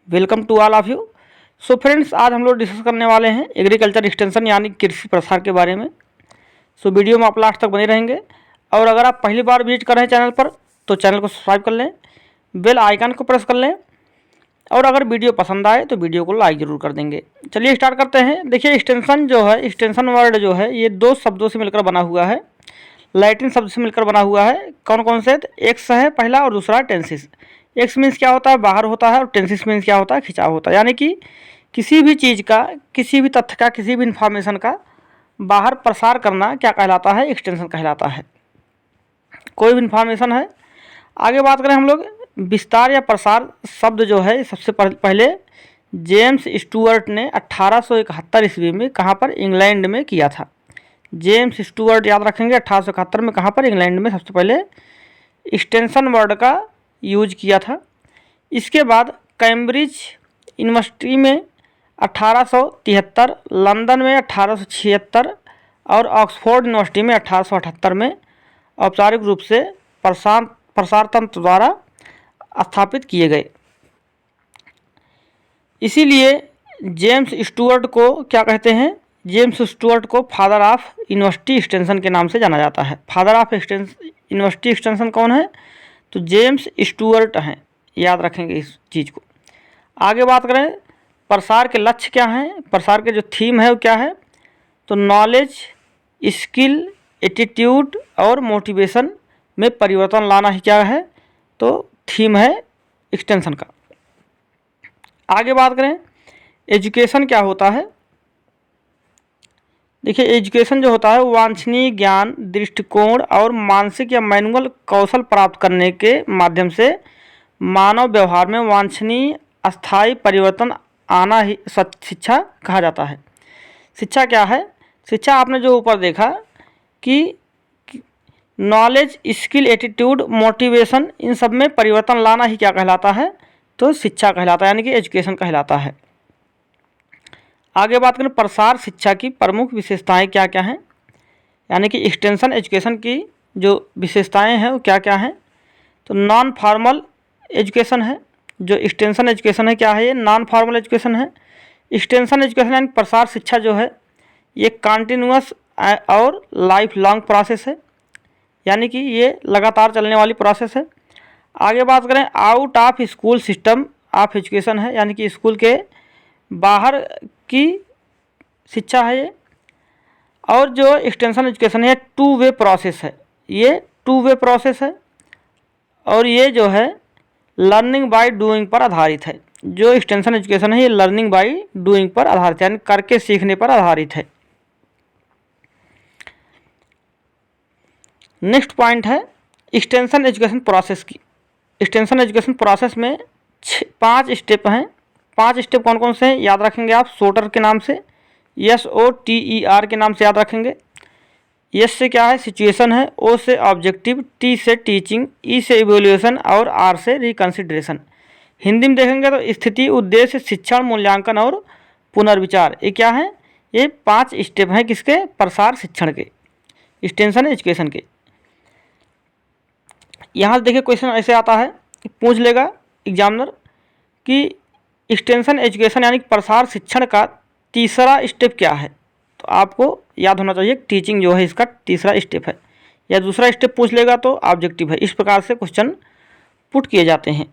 Welcome to all of you. So friends, आज हम लोग डिस्कस करने वाले हैं एग्रीकल्चर एक्सटेंशन यानी कृषि प्रसार के बारे में। सो वीडियो में आप लास्ट तक बने रहेंगे और अगर आप पहली बार विजिट कर रहे हैं चैनल पर तो चैनल को सब्सक्राइब कर लें, बेल आइकन को प्रेस कर लें और अगर वीडियो पसंद आए तो वीडियो को लाइक ज़रूर कर देंगे। चलिए स्टार्ट करते हैं। देखिए, एक्सटेंशन जो है, एक्सटेंशन वर्ड जो है ये दो शब्दों से मिलकर बना हुआ है, लैटिन शब्द से मिलकर बना हुआ है। कौन कौन से? एक्स है पहला और दूसरा टेंसिस। एक्स मीन्स क्या होता है? बाहर होता है, और टेंसिस मीन्स क्या होता है? खिंचाव होता है। यानी कि किसी भी चीज़ का, किसी भी तथ्य का, किसी भी इन्फॉर्मेशन का बाहर प्रसार करना क्या कहलाता है? एक्सटेंशन कहलाता है। कोई भी इन्फॉर्मेशन है। आगे बात करें हम लोग, विस्तार या प्रसार शब्द जो है सबसे पहले जेम्स स्टुअर्ट ने 1871 ईस्वी में कहाँ पर? इंग्लैंड में किया था। जेम्स स्टुअर्ट, याद रखेंगे, 1871 में कहाँ पर? इंग्लैंड में सबसे पहले एक्सटेंशन वर्ड का यूज किया था। इसके बाद कैम्ब्रिज यूनिवर्सिटी में 1873, लंदन में 1876 और ऑक्सफोर्ड यूनिवर्सिटी में 1878 में औपचारिक रूप से प्रसार तंत्र द्वारा स्थापित किए गए। इसीलिए जेम्स स्टुअर्ट को क्या कहते हैं? जेम्स स्टुअर्ट को फादर ऑफ यूनिवर्सिटी एक्सटेंशन के नाम से जाना जाता है। फादर ऑफ यूनिवर्सिटी एक्सटेंशन कौन है? तो जेम्स स्टुअर्ट हैं। याद रखेंगे इस चीज़ को। आगे बात करें, प्रसार के लक्ष्य क्या हैं? प्रसार के जो थीम है वो क्या है? तो नॉलेज, स्किल, एटीट्यूड और मोटिवेशन में परिवर्तन लाना ही क्या है? तो थीम है एक्सटेंशन का। आगे बात करें, एजुकेशन क्या होता है? देखिए, एजुकेशन जो होता है वो वांछनीय ज्ञान, दृष्टिकोण और मानसिक या मैनुअल कौशल प्राप्त करने के माध्यम से मानव व्यवहार में वांछनीय अस्थायी परिवर्तन आना ही शिक्षा कहा जाता है। शिक्षा क्या है? शिक्षा आपने जो ऊपर देखा कि नॉलेज, स्किल, एटीट्यूड, मोटिवेशन, इन सब में परिवर्तन लाना ही क्या कहलाता है? तो शिक्षा कहलाता है, यानी कि एजुकेशन कहलाता है। आगे बात करें, प्रसार शिक्षा की प्रमुख विशेषताएं क्या क्या हैं? यानी कि एक्सटेंशन एजुकेशन की जो विशेषताएं हैं वो क्या क्या हैं? तो नॉन फॉर्मल एजुकेशन है। जो एक्सटेंशन एजुकेशन है क्या है? ये नॉन फॉर्मल एजुकेशन है। एक्सटेंशन एजुकेशन यानी प्रसार शिक्षा जो है ये कंटिन्यूअस और लाइफ लॉन्ग प्रोसेस है, यानी कि ये लगातार चलने वाली प्रोसेस है। आगे बात करें, out of school system of education है, यानी कि स्कूल के बाहर की शिक्षा है ये। और जो एक्सटेंशन एजुकेशन है टू वे प्रोसेस है, ये टू वे प्रोसेस है और ये जो है लर्निंग बाय डूइंग पर आधारित है। जो एक्सटेंशन एजुकेशन है ये लर्निंग बाय डूइंग पर आधारित है, यानी करके सीखने पर आधारित है। नेक्स्ट पॉइंट है एक्सटेंशन एजुकेशन प्रोसेस की। एक्सटेंशन एजुकेशन प्रोसेस में 5 स्टेप हैं। 5 स्टेप कौन कौन से हैं? याद रखेंगे आप सोटर के नाम से, SOTER के नाम से याद रखेंगे। एस से क्या है? सिचुएशन है, O से ऑब्जेक्टिव, T से टीचिंग, E से इवेल्युएशन और R से रिकंसिडरेशन। हिंदी में देखेंगे तो स्थिति, उद्देश्य, शिक्षण, मूल्यांकन और पुनर्विचार। ये क्या है? ये 5 स्टेप हैं किसके? प्रसार शिक्षण के, एक्सटेंशन एजुकेशन के। यहाँ देखिए क्वेश्चन ऐसे आता है, पूछ लेगा एग्जामिनर कि एक्सटेंशन एजुकेशन यानी प्रसार शिक्षण का तीसरा स्टेप क्या है? तो आपको याद होना चाहिए टीचिंग जो है इसका तीसरा स्टेप है, या दूसरा स्टेप पूछ लेगा तो ऑब्जेक्टिव है। इस प्रकार से क्वेश्चन पुट किए जाते हैं।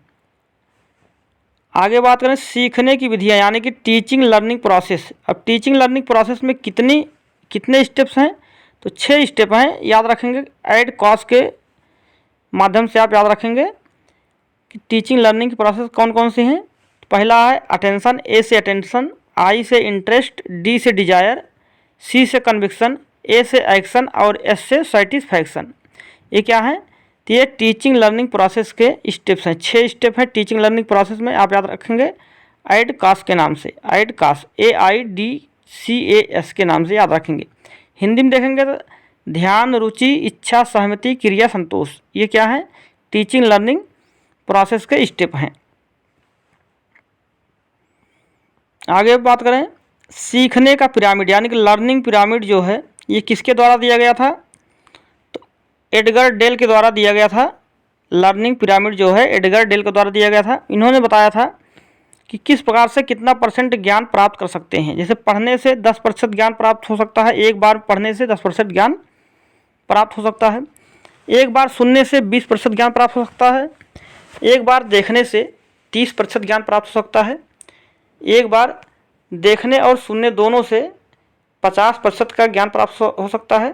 आगे बात करें सीखने की विधियाँ, यानी कि टीचिंग लर्निंग प्रोसेस। अब टीचिंग लर्निंग प्रोसेस में कितने स्टेप्स हैं? तो 6 स्टेप हैं, याद रखेंगे। एड कॉज के माध्यम से आप याद रखेंगे कि टीचिंग लर्निंग की प्रोसेस कौन कौन सी हैं। पहला है अटेंशन, ए से अटेंशन, आई से इंटरेस्ट, डी से डिजायर, सी से कन्विक्शन, ए से एक्शन और एस से सेटिस्फैक्शन। ये क्या है? तो ये टीचिंग लर्निंग प्रोसेस के स्टेप्स हैं। 6 स्टेप हैं टीचिंग लर्निंग प्रोसेस में, आप याद रखेंगे एड कास के नाम से, एड कास, AIDCAS के नाम से याद रखेंगे। हिंदी में देखेंगे तो ध्यान, रुचि, इच्छा, सहमति, क्रिया, संतोष। ये क्या है? टीचिंग लर्निंग प्रोसेस के स्टेप हैं। आगे बात करें सीखने का पिरामिड, यानी कि लर्निंग पिरामिड जो है ये किसके द्वारा दिया गया था? तो एडगर डेल के द्वारा दिया गया था। लर्निंग पिरामिड जो है एडगर डेल के द्वारा दिया गया था। इन्होंने बताया था कि किस प्रकार से कितना परसेंट ज्ञान प्राप्त कर सकते हैं। जैसे पढ़ने से 10% ज्ञान प्राप्त हो सकता है, एक बार पढ़ने से 10% ज्ञान प्राप्त हो सकता है, एक बार सुनने से 20% ज्ञान प्राप्त हो सकता है, एक बार देखने से 30% ज्ञान प्राप्त हो सकता है, एक बार देखने और सुनने दोनों से 50% का ज्ञान प्राप्त हो सकता है,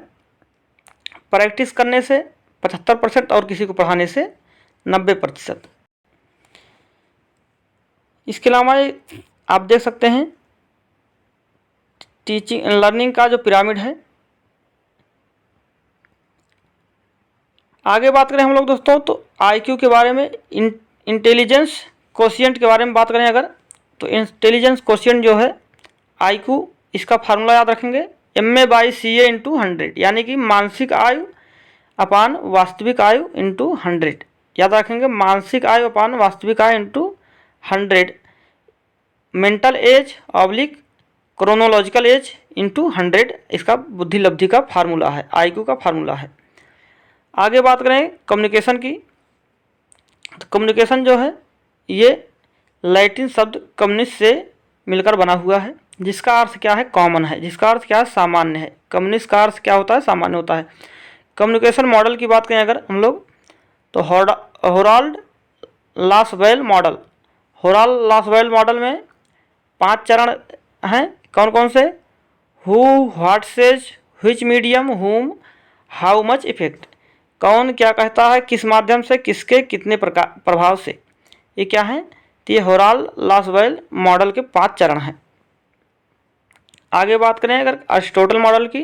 प्रैक्टिस करने से 75% और किसी को पढ़ाने से 90%। इसके अलावा आप देख सकते हैं टीचिंग लर्निंग का जो पिरामिड है। आगे बात करें हम लोग दोस्तों तो आईक्यू के बारे में, इंटेलिजेंस कोशिएंट के बारे में बात करें अगर, तो इंटेलिजेंस कोशिएंट जो है आईक्यू, इसका फार्मूला याद रखेंगे MA/CA × 100, यानी कि मानसिक आयु अपान वास्तविक आयु इंटू 100। याद रखेंगे मानसिक आयु अपान वास्तविक आयु into 100, mental as oblique chronological age into 100 इसका बुद्धि लब्धि का फार्मूला है, आईक्यू का फार्मूला है। आगे बात करें कम्युनिकेशन की, तो कम्युनिकेशन जो है ये लैटिन शब्द कम्युनिस से मिलकर बना हुआ है, जिसका अर्थ क्या है, कॉमन है, जिसका अर्थ क्या है, सामान्य है। कम्युनिस्ट का अर्थ क्या होता है, सामान्य होता है। कम्युनिकेशन मॉडल की बात करें अगर हम लोग, तो होराल्ड लासवेल मॉडल, होराल्ड लासवेल मॉडल में 5 चरण हैं। कौन कौन से, who, what says, which medium, हुम, हाउ मच इफेक्ट, कौन क्या कहता है, किस माध्यम से, किसके कितने प्रभाव से, ये क्या है, तो ये होराल्ड लासवेल मॉडल के 5 चरण हैं। आगे बात करें अगर अरिस्टोटल मॉडल की,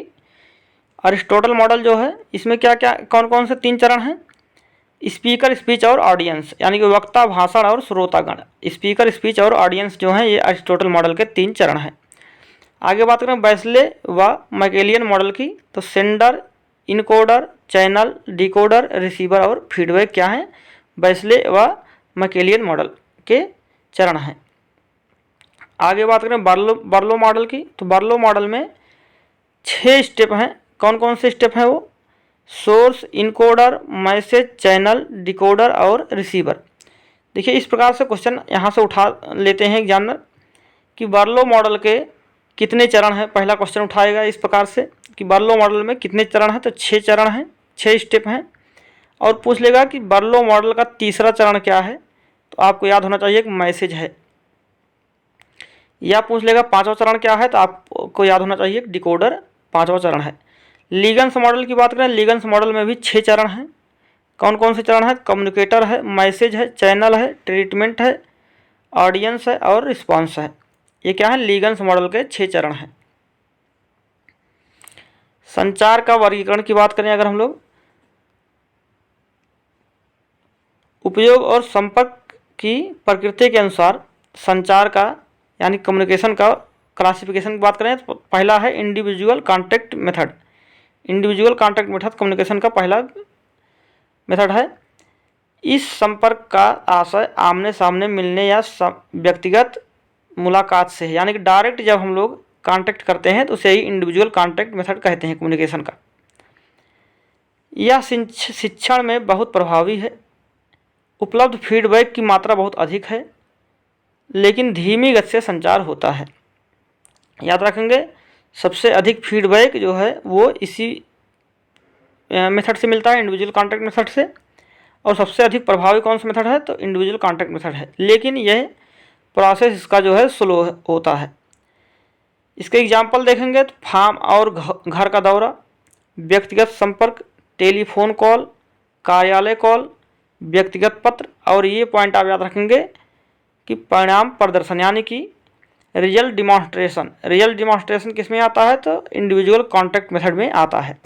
अरिस्टोटल मॉडल जो है इसमें क्या क्या कौन कौन से 3 चरण हैं, स्पीकर, स्पीच और ऑडियंस, यानी कि वक्ता, भाषण और श्रोतागण। स्पीकर, स्पीच और ऑडियंस जो हैं ये अरिस्टोटल मॉडल के 3 चरण हैं। आगे बात करें बैसले व मैकेलियन मॉडल की, तो sender, encoder, channel, decoder, receiver और फीडबैक क्या है, बैसले व मैकेलियन मॉडल के चरण हैं। आगे बात करें बर्लो मॉडल की, तो बर्लो मॉडल में 6 स्टेप हैं। कौन कौन से स्टेप हैं वो, source, encoder, message, channel, decoder और रिसीवर। देखिए इस प्रकार से क्वेश्चन यहाँ से उठा लेते हैं एग्जामिनर कि बर्लो मॉडल के कितने चरण हैं। पहला क्वेश्चन उठाएगा इस प्रकार से कि बर्लो मॉडल में कितने चरण हैं, तो 6 चरण हैं, 6 स्टेप हैं। और पूछ लेगा कि बर्लो मॉडल का तीसरा चरण क्या है, तो आपको याद होना चाहिए कि मैसेज है। या पूछ लेगा 5वां चरण क्या है, तो आपको याद होना चाहिए डिकोडर 5वां चरण है। लीगन्स मॉडल की बात करें, लीगन्स मॉडल में भी 6 चरण हैं। कौन कौन से चरण हैं, कम्युनिकेटर है, मैसेज है, चैनल है, ट्रीटमेंट है, ऑडियंस है और रिस्पॉन्स है। ये क्या है, लीगन्स मॉडल के 6 चरण हैं। संचार का वर्गीकरण की बात करें अगर हम लोग, उपयोग और संपर्क की प्रकृति के अनुसार संचार का यानी कम्युनिकेशन का क्लासिफिकेशन की बात करें तो पहला है individual contact method. Individual contact method communication का पहला मेथड है। इस संपर्क का आशय आमने सामने मिलने या व्यक्तिगत मुलाकात से है, यानी कि डायरेक्ट जब हम लोग कांटेक्ट करते हैं तो उसे ही इंडिविजुअल कॉन्टैक्ट मेथड कहते हैं कम्युनिकेशन का। यह शिक्षण में बहुत प्रभावी है। उपलब्ध फीडबैक की मात्रा बहुत अधिक है, लेकिन धीमी गति से संचार होता है। याद रखेंगे सबसे अधिक फीडबैक जो है वो इसी मेथड से मिलता है, इंडिविजुअल कॉन्टैक्ट मेथड से। और सबसे अधिक प्रभावी कौन सा मेथड है, तो इंडिविजुअल कॉन्टैक्ट मेथड है। लेकिन यह प्रोसेस इसका जो है स्लो होता है। इसके एग्जाम्पल देखेंगे तो फार्म और घर का दौरा, व्यक्तिगत संपर्क, टेलीफोन कॉल, कार्यालय कॉल, व्यक्तिगत पत्र। और ये पॉइंट आप याद रखेंगे कि परिणाम प्रदर्शन यानी कि रियल डिमॉन्स्ट्रेशन। रियल डिमॉन्स्ट्रेशन किस में आता है, तो इंडिविजुअल कॉन्टैक्ट मेथड में आता है।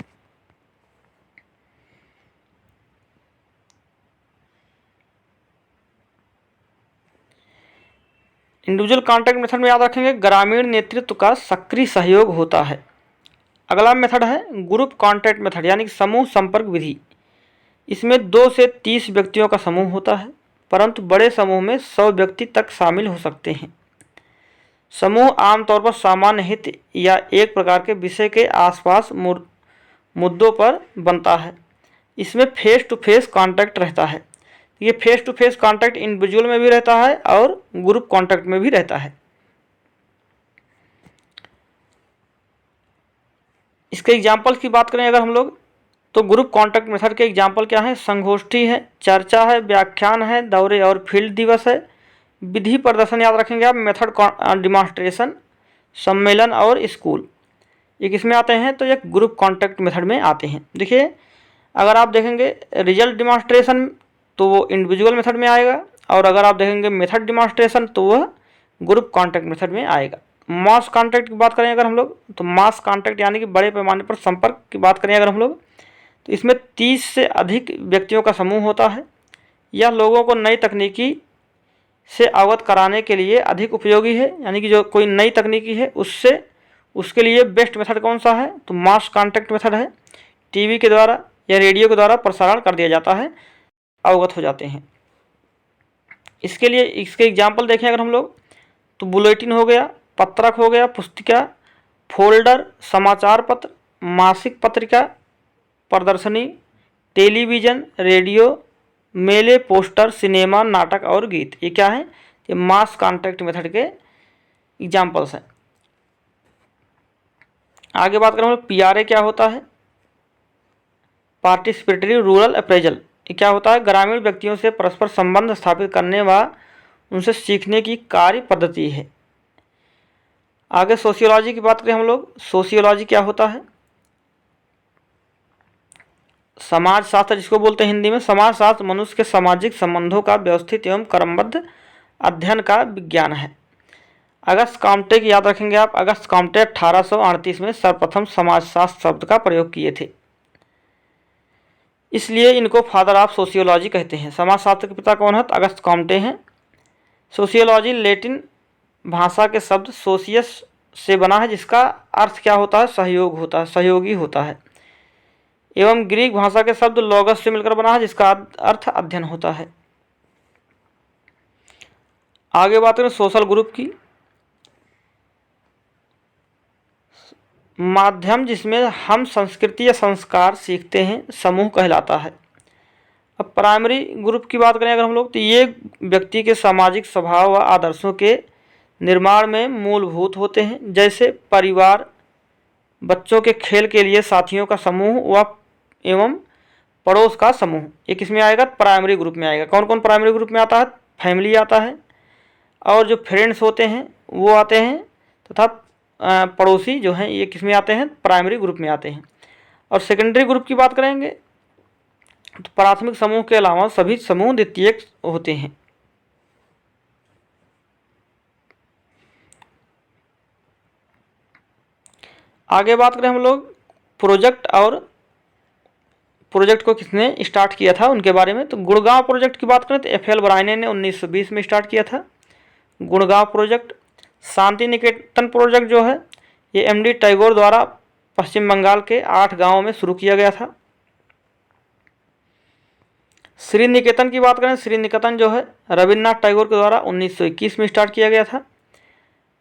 इंडिविजुअल कॉन्टैक्ट मेथड में याद रखेंगे ग्रामीण नेतृत्व का सक्रिय सहयोग होता है। अगला मेथड है ग्रुप कॉन्टैक्ट मेथड यानी कि समूह संपर्क विधि। इसमें 2 से 30 व्यक्तियों का समूह होता है, परंतु बड़े समूह में 100 व्यक्ति तक शामिल हो सकते हैं। समूह आमतौर पर सामान्य हित या एक प्रकार के विषय के आसपास मुद्दों पर बनता है। इसमें फेस टू फेस कॉन्टैक्ट रहता है। ये face to face contact individual में भी रहता है और ग्रुप कॉन्टैक्ट में भी रहता है। इसके एग्जाम्पल्स की बात करें अगर हम लोग, तो ग्रुप कॉन्टैक्ट मेथड के एग्जाम्पल क्या है? संगोष्ठी है, चर्चा है, व्याख्यान है, दौरे और फील्ड दिवस है, विधि प्रदर्शन याद रखेंगे आप, मेथड डिमॉन्स्ट्रेशन, सम्मेलन और स्कूल, ये किस में आते हैं? तो ये ग्रुप कॉन्टैक्ट मेथड में आते हैं। देखिए अगर आप देखेंगे रिजल्ट डिमॉन्स्ट्रेशन तो वो इंडिविजुअल मेथड में आएगा, और अगर आप देखेंगे मेथड डिमॉन्स्ट्रेशन तो वह ग्रुप कॉन्टैक्ट मेथड में आएगा। मास कॉन्टैक्ट की बात करें अगर हम लोग, तो मास कॉन्टैक्ट यानी कि बड़े पैमाने पर संपर्क की बात करें अगर हम लोग, तो इसमें 30 से अधिक व्यक्तियों का समूह होता है। यह लोगों को नई तकनीकी से अवगत कराने के लिए अधिक उपयोगी है, यानी कि जो कोई नई तकनीकी है उसके लिए बेस्ट मेथड कौन सा है? तो मास कॉन्टैक्ट मेथड है। टीवी के द्वारा या रेडियो के द्वारा प्रसारण कर दिया जाता है, अवगत हो जाते हैं। इसके लिए इसके एग्जाम्पल देखें अगर हम लोग, तो बुलेटिन हो गया, पत्रक हो गया, पुस्तिका, फोल्डर, समाचार पत्र, मासिक पत्रिका, प्रदर्शनी, टेलीविज़न, रेडियो, मेले, पोस्टर, सिनेमा, नाटक और गीत, ये क्या है? ये मास कॉन्टैक्ट मेथड के एग्जाम्पल्स हैं। आगे बात करें पीआरए क्या होता है? पार्टिसिपेटरी रूरल अप्रेजल, ये क्या होता है? ग्रामीण व्यक्तियों से परस्पर संबंध स्थापित करने व उनसे सीखने की कार्य पद्धति है। आगे सोशियोलॉजी की बात करें हम लोग, सोशियोलॉजी क्या होता है? समाज शास्त्र जिसको बोलते हैं हिंदी में, समाज शास्त्र मनुष्य के सामाजिक संबंधों का व्यवस्थित एवं क्रमबद्ध अध्ययन का विज्ञान है। अगस्त कॉम्टे की याद रखेंगे आप, अगस्त कॉम्टे 1838 में सर्वप्रथम समाजशास्त्र शब्द का प्रयोग किए थे, इसलिए इनको फादर ऑफ सोशियोलॉजी कहते हैं। समाजशास्त्र के पिता कौन है? तो अगस्त कॉम्टे हैं। सोशियोलॉजी लैटिन भाषा के शब्द सोशियस से बना है, जिसका अर्थ क्या होता है? सहयोग होता है, सहयोगी होता है, एवं ग्रीक भाषा के शब्द लोगस से मिलकर बना है, जिसका अर्थ अध्ययन होता है। आगे बात करें सोशल ग्रुप की, माध्यम जिसमें हम संस्कृति या संस्कार सीखते हैं समूह कहलाता है। अब प्राइमरी ग्रुप की बात करें अगर हम लोग, तो ये व्यक्ति के सामाजिक स्वभाव व आदर्शों के निर्माण में मूलभूत होते हैं, जैसे परिवार, बच्चों के खेल के लिए साथियों का समूह व एवं पड़ोस का समूह, ये किस में आएगा? प्राइमरी ग्रुप में आएगा। कौन कौन प्राइमरी ग्रुप में आता है? फैमिली आता है, और जो फ्रेंड्स होते हैं वो आते हैं, तथा पड़ोसी जो हैं ये किस में आते हैं? प्राइमरी ग्रुप में आते हैं। और सेकेंडरी ग्रुप की बात करेंगे तो प्राथमिक समूह के अलावा सभी समूह द्वितीयक होते हैं। आगे बात करें हम लोग प्रोजेक्ट, और प्रोजेक्ट को किसने स्टार्ट किया था उनके बारे में, तो गुड़गांव प्रोजेक्ट की बात करें तो एफ एल ब्रायने ने 1920 में स्टार्ट किया था गुड़गांव प्रोजेक्ट। शांति निकेतन प्रोजेक्ट जो है ये एम.डी. टैगोर द्वारा पश्चिम बंगाल के 8 गांवों में शुरू किया गया था। श्री निकेतन की बात करें, श्री निकेतन जो है रविन्द्रनाथ टैगोर के द्वारा 1921 में स्टार्ट किया गया था।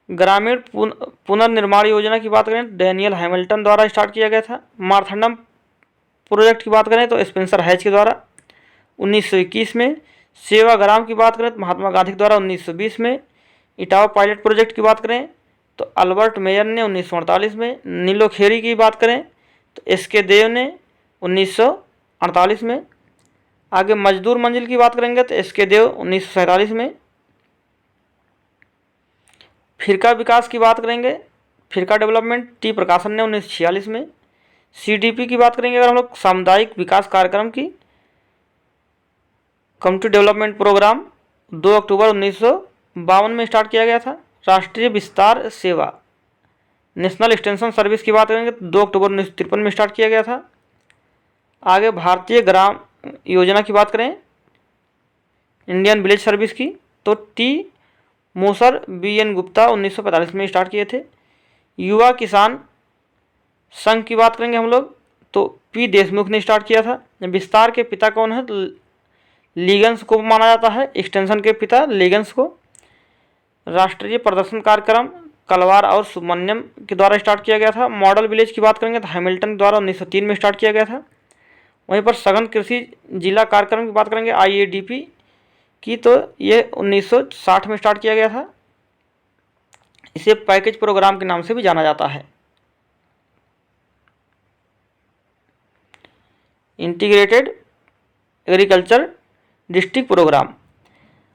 ग्रामीण पुनर्निर्माण योजना की बात करें डैनियल हैमिल्टन द्वारा स्टार्ट किया गया था। मार्थंडम प्रोजेक्ट की बात करें तो स्पेंसर हैच के द्वारा 1921 में। सेवाग्राम की बात करें तो महात्मा गांधी के द्वारा 1920 में। इटावा पायलट प्रोजेक्ट की बात करें तो अल्बर्ट मेयर ने 1948 में। नीलोखेरी की बात करें तो एस.के. देव ने 1948 में। आगे मजदूर मंजिल की बात करेंगे तो एस.के. देव 1947 में। फिरका विकास की बात करेंगे, फिरका डेवलपमेंट टी प्रकाशन ने 1946 में। CDP की बात करेंगे अगर हम लोग, सामुदायिक विकास कार्यक्रम की, कम्युनिटी डेवलपमेंट प्रोग्राम 2 अक्टूबर 1952 में स्टार्ट किया गया था। राष्ट्रीय विस्तार सेवा नेशनल एक्सटेंशन सर्विस की बात करेंगे तो 2 अक्टूबर 1953 में स्टार्ट किया गया था। आगे भारतीय ग्राम योजना की बात करें, इंडियन विलेज सर्विस की, तो टी मोसर BN गुप्ता 1945 में स्टार्ट किए थे। युवा किसान संघ की बात करेंगे हम लोग तो P देशमुख ने स्टार्ट किया था। विस्तार के पिता कौन है तो लीगन्स को माना जाता है, एक्सटेंशन के पिता लीगन्स को। राष्ट्रीय प्रदर्शन कार्यक्रम कलवार और सुब्रमण्यम के द्वारा स्टार्ट किया गया था। मॉडल विलेज की बात करेंगे तो हैमिल्टन द्वारा 1903 में स्टार्ट किया गया था। वहीं पर सघन कृषि जिला कार्यक्रम की बात करेंगे IADP की, तो ये 1960 में स्टार्ट किया गया था। इसे पैकेज प्रोग्राम के नाम से भी जाना जाता है। Integrated agriculture district program.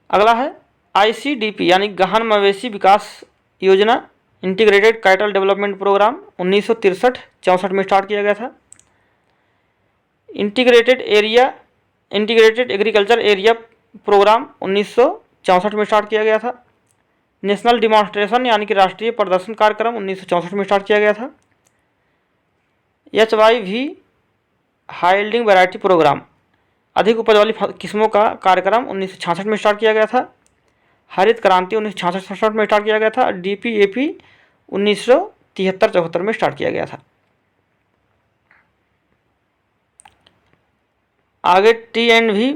अगला है ICDP यानी गहन मवेशी विकास योजना, इंटीग्रेटेड कैटल डेवलपमेंट प्रोग्राम, 1963-64 में स्टार्ट किया गया था। इंटीग्रेटेड एग्रीकल्चर एरिया प्रोग्राम 1964 में स्टार्ट किया गया था। नेशनल डिमॉन्स्ट्रेशन यानी कि राष्ट्रीय प्रदर्शन कार्यक्रम 1964 में स्टार्ट किया गया था। HYV हाई वैरायटी प्रोग्राम, अधिक उपज वाली किस्मों का कार्यक्रम 1966 में स्टार्ट किया गया था। हरित क्रांति 1966-67 में स्टार्ट किया गया था। DPAP 1973-74 में स्टार्ट किया गया था। आगे TNV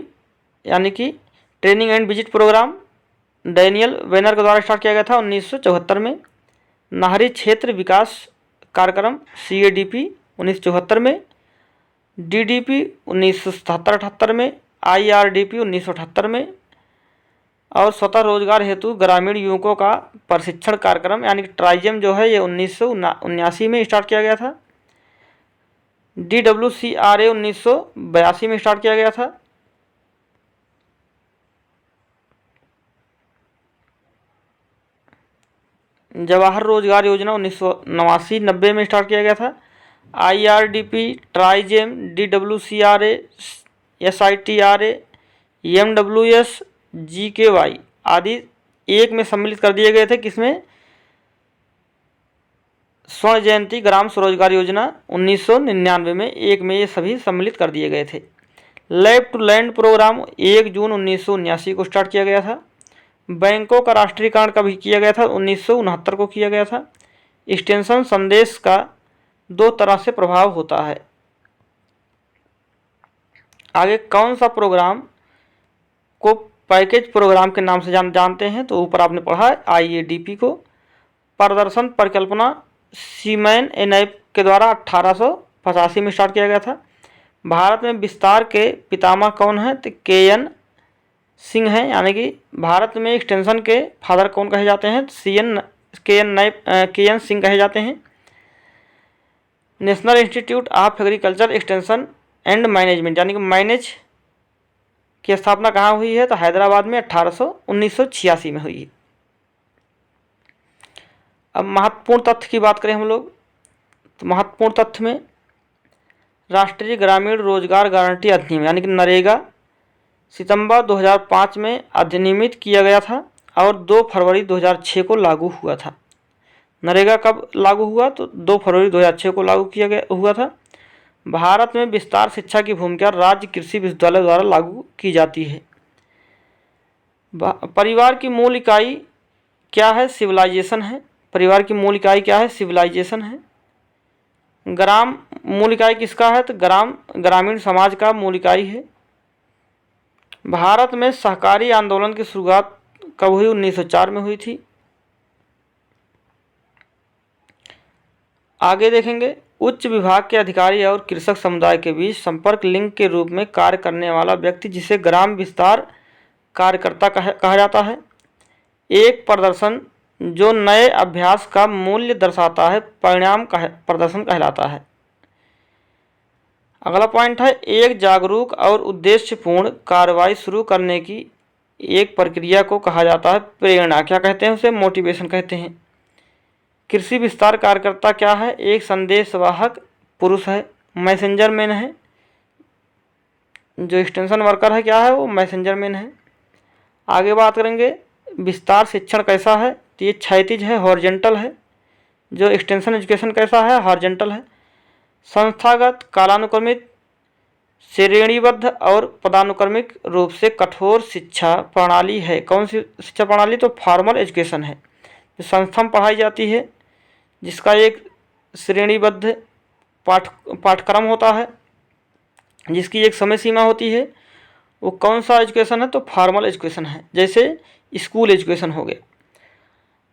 यानी कि training and visit program Daniel Wener के द्वारा स्टार्ट किया गया था 1974 में। नाहरी क्षेत्र विकास कार्यक्रम CADP 1974 में। DDP 1977-78 में। IRDP 1978 में। और स्वतः रोजगार हेतु ग्रामीण युवकों का प्रशिक्षण कार्यक्रम यानी कि ट्राइजेम जो है ये 1979 में स्टार्ट किया गया था। DWCRA 1982 में स्टार्ट किया गया था। जवाहर रोजगार योजना 1989-90 में स्टार्ट किया गया था। IRDP, ट्राइजेम, DWCRA, SITRA, MWS, GKY आदि एक में सम्मिलित कर दिए गए थे। किसमें? स्वर्ण जयंती ग्राम स्वरोजगार योजना 1999 में एक में ये सभी सम्मिलित कर दिए गए थे। लैब टू लैंड प्रोग्राम 1 जून 1979 को स्टार्ट किया गया था। बैंकों का राष्ट्रीयकरण कभी किया गया था? 1969 को किया गया था। एक्सटेंशन संदेश का 2 तरह से प्रभाव होता है। आगे कौन सा प्रोग्राम को पैकेज प्रोग्राम के नाम से जानते हैं? तो ऊपर आपने पढ़ा है IADP को। प्रदर्शन परिकल्पना सीमैन एनैप के द्वारा 1885 में स्टार्ट किया गया था। भारत में विस्तार के पितामह कौन है? तो KN सिंह हैं, यानी कि भारत में एक्सटेंशन के फादर कौन कहे जाते हैं? KN सिंह कहे जाते हैं। National institute of agriculture extension and management यानी कि मैनेज की स्थापना कहाँ हुई है? तो हैदराबाद में 1986 में हुई है। अब महत्वपूर्ण तथ्य की बात करें हम लोग, तो महत्वपूर्ण तथ्य में राष्ट्रीय ग्रामीण रोजगार गारंटी अधिनियम यानी कि नरेगा सितंबर 2005 में अधिनियमित किया गया था और 2 फरवरी 2006 को लागू हुआ था। नरेगा कब लागू हुआ? तो 2 फरवरी 2006 को लागू हुआ था। भारत में विस्तार शिक्षा की भूमिका राज्य कृषि विश्वविद्यालय द्वारा लागू की जाती है। परिवार की मूल इकाई क्या है? सिविलाइजेशन है। परिवार की मूल इकाई क्या है? सिविलाइजेशन है। ग्राम मूल इकाई किसका है? तो ग्रामीण समाज का मूल इकाई है। भारत में सहकारी आंदोलन की शुरुआत कब हुई? 1904 में हुई थी। आगे देखेंगे उच्च विभाग के अधिकारी और कृषक समुदाय के बीच संपर्क लिंक के रूप में कार्य करने वाला व्यक्ति जिसे ग्राम विस्तार कार्यकर्ता कहा जाता है। एक प्रदर्शन जो नए अभ्यास का मूल्य दर्शाता है परिणाम प्रदर्शन कहलाता है। अगला पॉइंट है एक जागरूक और उद्देश्यपूर्ण कार्रवाई शुरू करने की एक प्रक्रिया को कहा जाता है प्रेरणा। क्या कहते हैं? उसे मोटिवेशन कहते हैं। कृषि विस्तार कार्यकर्ता क्या है? एक संदेशवाहक पुरुष है, मैसेंजर मैन है। जो एक्सटेंशन वर्कर है क्या है? वो मैसेंजर मैन है। आगे बात करेंगे विस्तार शिक्षण कैसा है? तो ये क्षैतिज है, हॉरिजॉन्टल है। जो एक्सटेंशन एजुकेशन कैसा है? हॉरिजॉन्टल है। संस्थागत, कालानुक्रमित, श्रेणीबद्ध और पदानुक्रमिक रूप से कठोर शिक्षा प्रणाली है। कौन सी शिक्षा प्रणाली? तो फॉर्मल एजुकेशन है, जो संस्था में पढ़ाई जाती है, जिसका एक श्रेणीबद्ध पाठ्यक्रम होता है, जिसकी एक समय सीमा होती है। वो कौन सा एजुकेशन है? तो फॉर्मल एजुकेशन है, जैसे स्कूल एजुकेशन हो गया।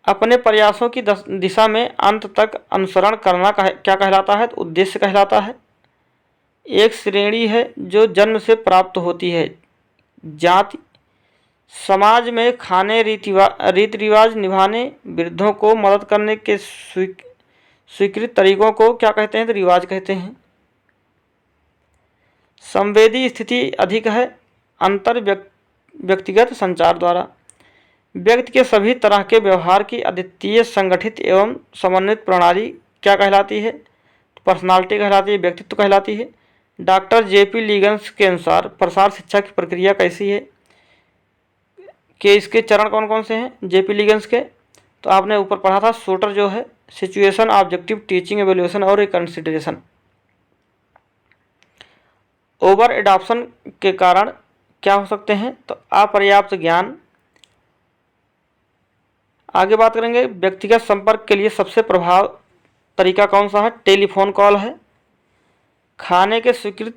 अपने प्रयासों की दिशा में अंत तक अनुसरण करना क्या कहलाता है? तो उद्देश्य कहलाता है। एक श्रेणी है जो जन्म से प्राप्त होती है। जाति समाज में खाने रीति रिवाज निभाने, वृद्धों को मदद करने के स्वीकृत तरीकों को क्या कहते हैं? तो रिवाज कहते हैं। संवेदी स्थिति अधिक है अंतर व्यक्तिगत संचार द्वारा। व्यक्ति के सभी तरह के व्यवहार की अद्वितीय संगठित एवं समन्वित प्रणाली क्या कहलाती है? पर्सनालिटी कहलाती है, व्यक्तित्व कहलाती है। डॉक्टर जेपी लिगन्स के अनुसार प्रसार शिक्षा की प्रक्रिया कैसी है? कि इसके चरण कौन कौन से हैं जेपी लिगन्स के? तो आपने ऊपर पढ़ा था, सोटर जो है सिचुएशन, ऑब्जेक्टिव, टीचिंग, एवेल्युएशन और कंसिडरेशन। ओवर एडॉप्शन के कारण क्या हो सकते हैं? तो अपर्याप्त ज्ञान। आगे बात करेंगे व्यक्तिगत संपर्क के लिए सबसे प्रभाव तरीका कौन सा है? टेलीफोन कॉल है। खाने के स्वीकृत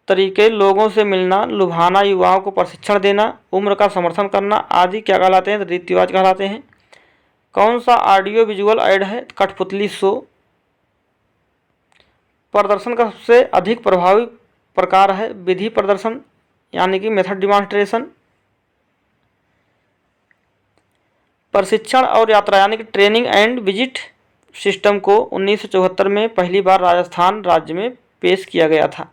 तरीके, लोगों से मिलना, लुभाना, युवाओं को प्रशिक्षण देना, उम्र का समर्थन करना आदि क्या कहलाते हैं? रीति रिवाज कहलाते हैं। कौन सा ऑडियो विजुअल ऐड है? कठपुतली शो। प्रदर्शन का सबसे अधिक प्रभावी प्रकार है विधि प्रदर्शन, यानी कि मेथड डिमॉन्स्ट्रेशन। प्रशिक्षण और यात्रा यानी कि ट्रेनिंग एंड विजिट सिस्टम को 1974 में पहली बार राजस्थान राज्य में पेश किया गया था।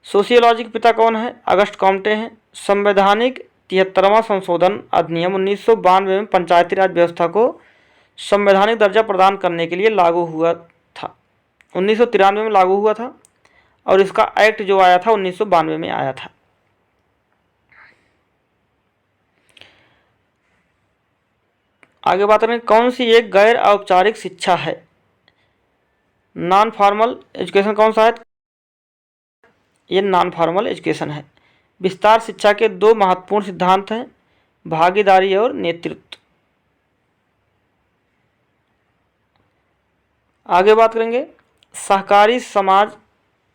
सोशियोलॉजी के पिता कौन है? अगस्ट कॉम्टे हैं। संवैधानिक 73वां संशोधन अधिनियम 1992 में पंचायती राज व्यवस्था को संवैधानिक दर्जा प्रदान करने के लिए लागू हुआ था। 1993 में लागू हुआ था और इसका एक्ट जो आया था 1992 में आया था। आगे बात करें कौन सी एक गैर औपचारिक शिक्षा है? नॉन फॉर्मल एजुकेशन कौन सा है? ये नॉन फॉर्मल एजुकेशन है। विस्तार शिक्षा के दो महत्वपूर्ण सिद्धांत हैं, भागीदारी और नेतृत्व। आगे बात करेंगे सहकारी समाज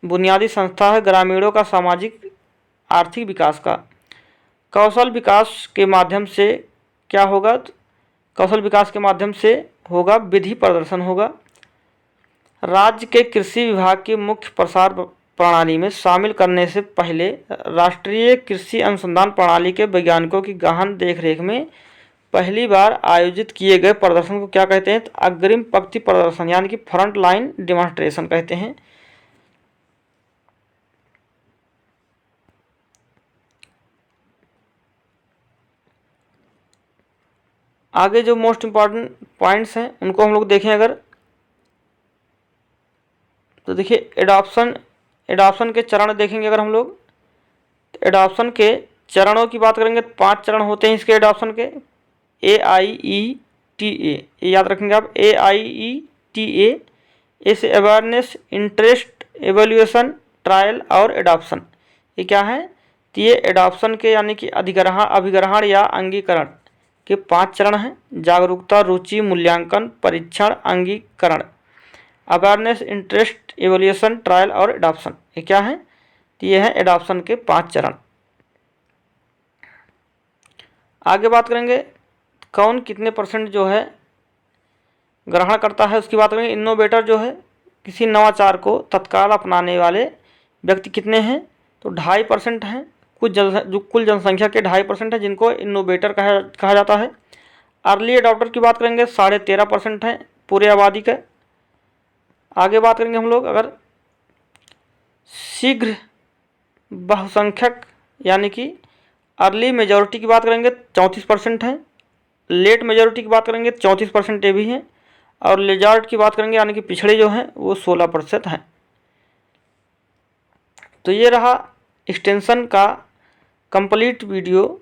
बुनियादी संस्था है ग्रामीणों का सामाजिक आर्थिक विकास का। कौशल विकास के माध्यम से क्या होगा? कौशल विकास के माध्यम से होगा विधि प्रदर्शन होगा। राज्य के कृषि विभाग की मुख्य प्रसार प्रणाली में शामिल करने से पहले राष्ट्रीय कृषि अनुसंधान प्रणाली के वैज्ञानिकों की गहन देखरेख में पहली बार आयोजित किए गए प्रदर्शन को क्या कहते हैं? तो अग्रिम पंक्ति प्रदर्शन यानी कि फ्रंट लाइन डिमॉन्स्ट्रेशन कहते हैं। आगे जो मोस्ट इम्पॉर्टेंट पॉइंट्स हैं उनको हम लोग देखें अगर, तो देखिए एडॉप्शन के चरण देखेंगे अगर हम लोग, तो एडॉप्शन के चरणों की बात करेंगे तो 5 चरण होते हैं इसके एडॉप्शन के। AIETA, ये याद रखेंगे आप, AIETA। इसे अवेयरनेस, इंटरेस्ट, एवेल्युएशन, ट्रायल और एडॉप्शन, ये क्या है? तो ये एडॉप्शन के यानी कि अभिग्रहण या अंगीकरण के 5 चरण हैं। जागरूकता, रुचि, मूल्यांकन, परीक्षण, अंगीकरण। अवेयरनेस, इंटरेस्ट, एवोल्यूशन, ट्रायल और एडॉप्शन, ये क्या है? तो ये है एडॉप्शन के 5 चरण। आगे बात करेंगे कौन कितने परसेंट जो है ग्रहण करता है उसकी बात करेंगे। इनोवेटर जो है किसी नवाचार को तत्काल अपनाने वाले व्यक्ति कितने हैं? तो 2.5% हैं। जो कुल जनसंख्या के 2.5% है जिनको इनोवेटर कहा जाता है। अर्ली अडॉप्टर की बात करेंगे 13.5% हैं पूरे आबादी का। आगे बात करेंगे हम लोग अगर शीघ्र बहुसंख्यक यानी कि अर्ली मेजॉरिटी की बात करेंगे 34% हैं। लेट मेजॉरिटी की बात करेंगे 34% ये भी हैं। और लेजार्ड की बात करेंगे यानी कि पिछड़े जो हैं वो 16% हैं। तो ये रहा एक्सटेंशन का कंप्लीट वीडियो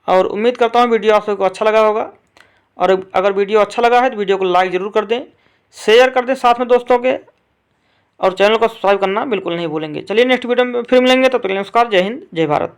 और उम्मीद करता हूँ वीडियो आप सबको अच्छा लगा होगा। और अगर वीडियो अच्छा लगा है तो वीडियो को लाइक ज़रूर कर दें, शेयर कर दें साथ में दोस्तों के, और चैनल को सब्सक्राइब करना बिल्कुल नहीं भूलेंगे। चलिए नेक्स्ट वीडियो में फिर मिलेंगे, तब तक नमस्कार, जय हिंद, जय भारत।